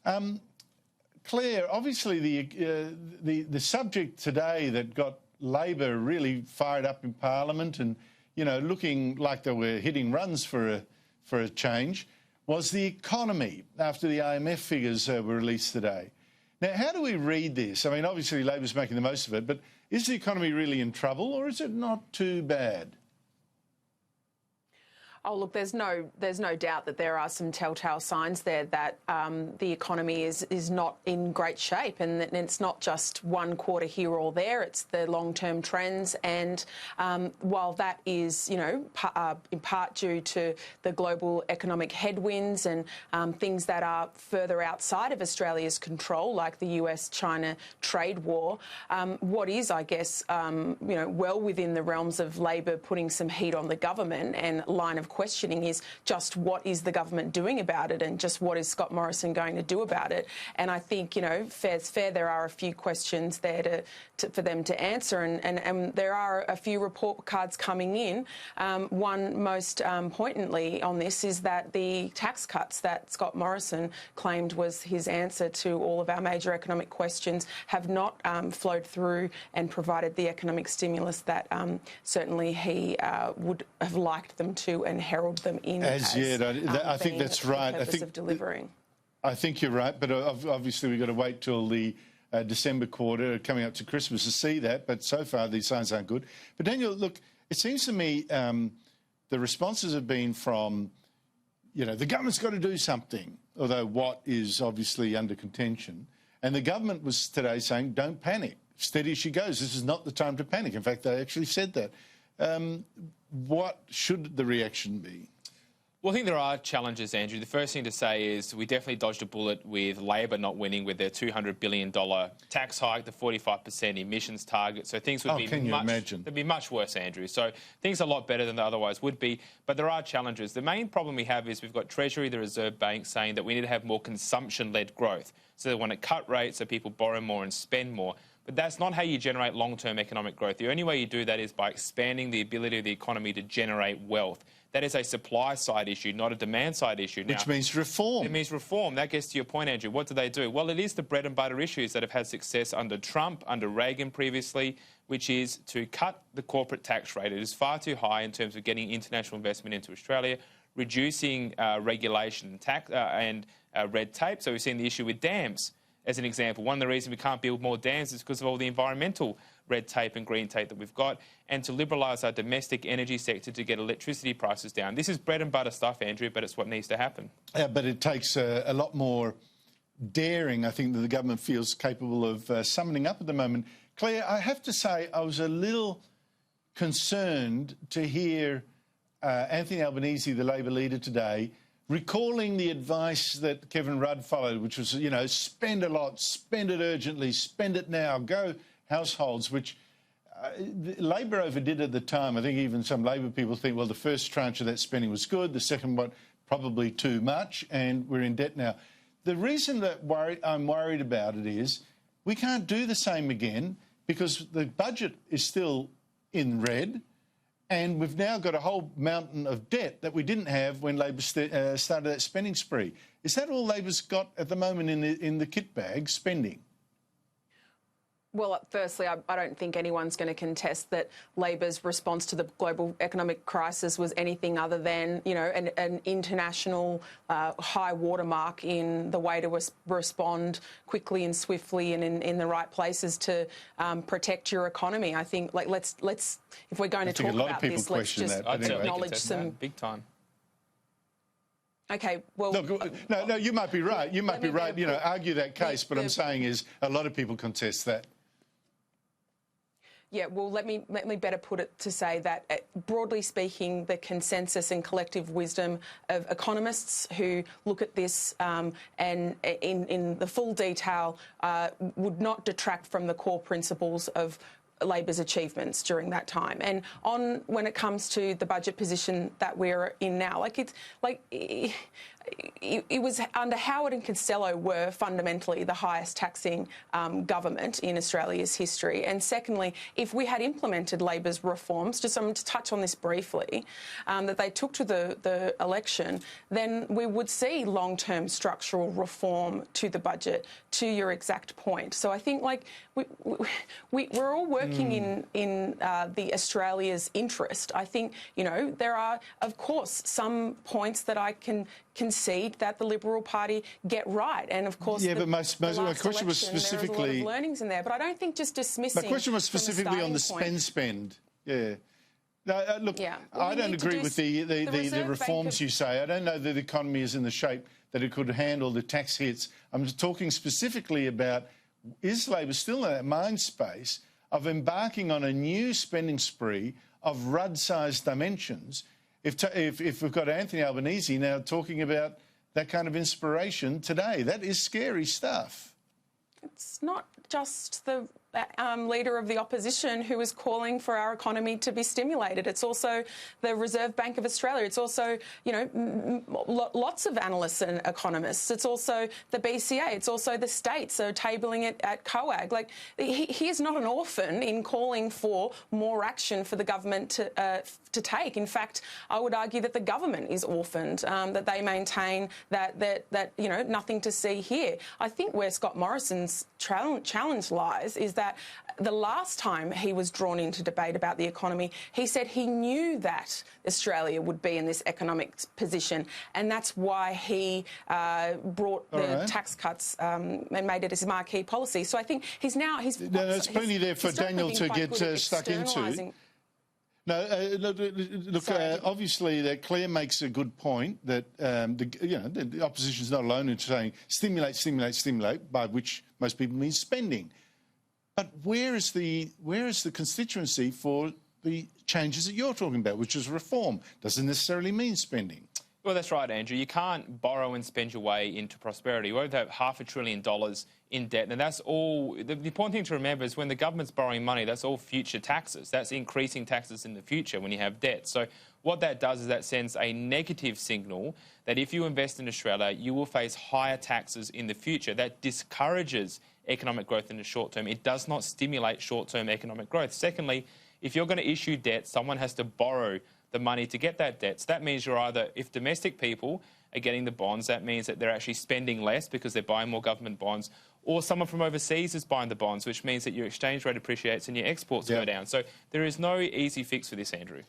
Claire, obviously the subject today that got Labor really fired up in Parliament and, you know, looking like they were hitting runs for a change was the economy after the IMF figures were released today. Now, how do we read this? I mean, obviously Labor's making the most of it, but is the economy really in trouble or is it not too bad? Oh, look, there's no doubt that there are some telltale signs there that the economy is not in great shape, and it's not just one quarter here or there. It's the long-term trends, and while that is, you know, in part due to the global economic headwinds and things that are further outside of Australia's control, like the US-China trade war, what is, I guess, you know, well within the realms of Labor putting some heat on the government and line of questioning is just what is the government doing about it and just what is Scott Morrison going to do about it. And I think, you know, fair's fair, there are a few questions there for them to answer, and there are a few report cards coming in. One most poignantly on this is that the tax cuts that Scott Morrison claimed was his answer to all of our major economic questions have not flowed through and provided the economic stimulus that certainly he would have liked them to and herald them in as yet. I think that's right. I think of delivering. I think you're right, but obviously we've got to wait till the December quarter coming up to Christmas to see that. But so far these signs aren't good. But Daniel, look, it seems to me the responses have been from, you know, the government's got to do something, although what is obviously under contention. And the government was today saying, don't panic, steady as she goes. This is not the time to panic. In fact, they actually said that. What should the reaction be? Well, I think there are challenges, Andrew. The first thing to say is we definitely dodged a bullet with Labor not winning with their $200 billion tax hike, the 45% emissions target. So things would they'd be much worse, Andrew. So things are a lot better than they otherwise would be. But there are challenges. The main problem we have is we've got Treasury, the Reserve Bank, saying that we need to have more consumption-led growth. So they want to cut rates so people borrow more and spend more. But that's not how you generate long-term economic growth. The only way you do that is by expanding the ability of the economy to generate wealth. That is a supply-side issue, not a demand-side issue. Which means reform. It means reform. That gets to your point, Andrew. What do they do? Well, it is the bread-and-butter issues that have had success under Trump, under Reagan previously, which is to cut the corporate tax rate. It is far too high in terms of getting international investment into Australia, reducing regulation and red tape. So we've seen the issue with dams. As an example, one of the reasons we can't build more dams is because of all the environmental red tape and green tape that we've got, and to liberalise our domestic energy sector to get electricity prices down. This is bread and butter stuff, Andrew, but it's what needs to happen. But it takes a lot more daring, I think, that the government feels capable of summoning up at the moment. Claire, I have to say I was a little concerned to hear Anthony Albanese, the Labor leader today, recalling the advice that Kevin Rudd followed, which was, you know, spend a lot, spend it urgently, spend it now, go households, which Labor overdid at the time. I think even some Labor people think, well, the first tranche of that spending was good, the second one probably too much, and we're in debt now. The reason that I'm worried about it is we can't do the same again because the budget is still in red. And we've now got a whole mountain of debt that we didn't have when Labor started that spending spree. Is that all Labor's got at the moment in the kit bag, spending? Well, firstly, I don't think anyone's going to contest that Labor's response to the global economic crisis was anything other than, you know, an international high watermark in the way to respond quickly and swiftly and in the right places to protect your economy. I think, like, let's if we're going to talk about this, let's just acknowledge some big time. Okay, well... No, you might be right. You might be right, you know, argue that case, but I'm saying is a lot of people contest that. Yeah, well, let me better put it to say that, broadly speaking, the consensus and collective wisdom of economists who look at this and in the full detail would not detract from the core principles of Labor's achievements during that time. And when it comes to the budget position that we're in now, it was under Howard and Costello were fundamentally the highest taxing government in Australia's history. And secondly, if we had implemented Labor's reforms, just to touch on this briefly, that they took to the election, then we would see long-term structural reform to the budget, to your exact point. So I think, like, we're all working in the Australia's interest. I think, you know, there are, of course, some points that I can concede that the Liberal Party get right, and of course, but my question was specifically, there was a lot of learnings in there. But I don't think just dismissing. My question was specifically on the spend. Yeah. No, look, I don't agree with the reforms you say. I don't know that the economy is in the shape that it could handle the tax hits. I'm talking specifically about, is Labor still in that mind space of embarking on a new spending spree of Rudd-sized dimensions? If we've got Anthony Albanese now talking about that kind of inspiration today, that is scary stuff. It's not just the leader of the opposition who is calling for our economy to be stimulated. It's also the Reserve Bank of Australia. It's also, you know, lots of analysts and economists. It's also the BCA. It's also the states. So tabling it at COAG. Like, he is not an orphan in calling for more action for the government to take. In fact, I would argue that the government is orphaned, that they maintain that you know, nothing to see here. I think where Scott Morrison's challenge lies is that the last time he was drawn into debate about the economy, he said he knew that Australia would be in this economic position, and that's why he brought the tax cuts and made it his marquee policy. So I think there's plenty there for Daniel to get stuck into. No, look. Obviously, Claire makes a good point that the opposition is not alone in saying stimulate, stimulate, stimulate, by which most people mean spending. But where is the constituency for the changes that you're talking about, which is reform? Doesn't necessarily mean spending. Well, that's right, Andrew. You can't borrow and spend your way into prosperity. We have $500 billion in debt, and that's all. The important thing to remember is when the government's borrowing money, that's all future taxes. That's increasing taxes in the future when you have debt. So what that does is that sends a negative signal that if you invest in Australia, you will face higher taxes in the future. That discourages economic growth in the short term. It does not stimulate short-term economic growth. Secondly, if you're going to issue debt, someone has to borrow the money to get that debt. So that means you're either, if domestic people are getting the bonds, that means that they're actually spending less because they're buying more government bonds, or someone from overseas is buying the bonds, which means that your exchange rate appreciates and your exports go down. So there is no easy fix for this, Andrew.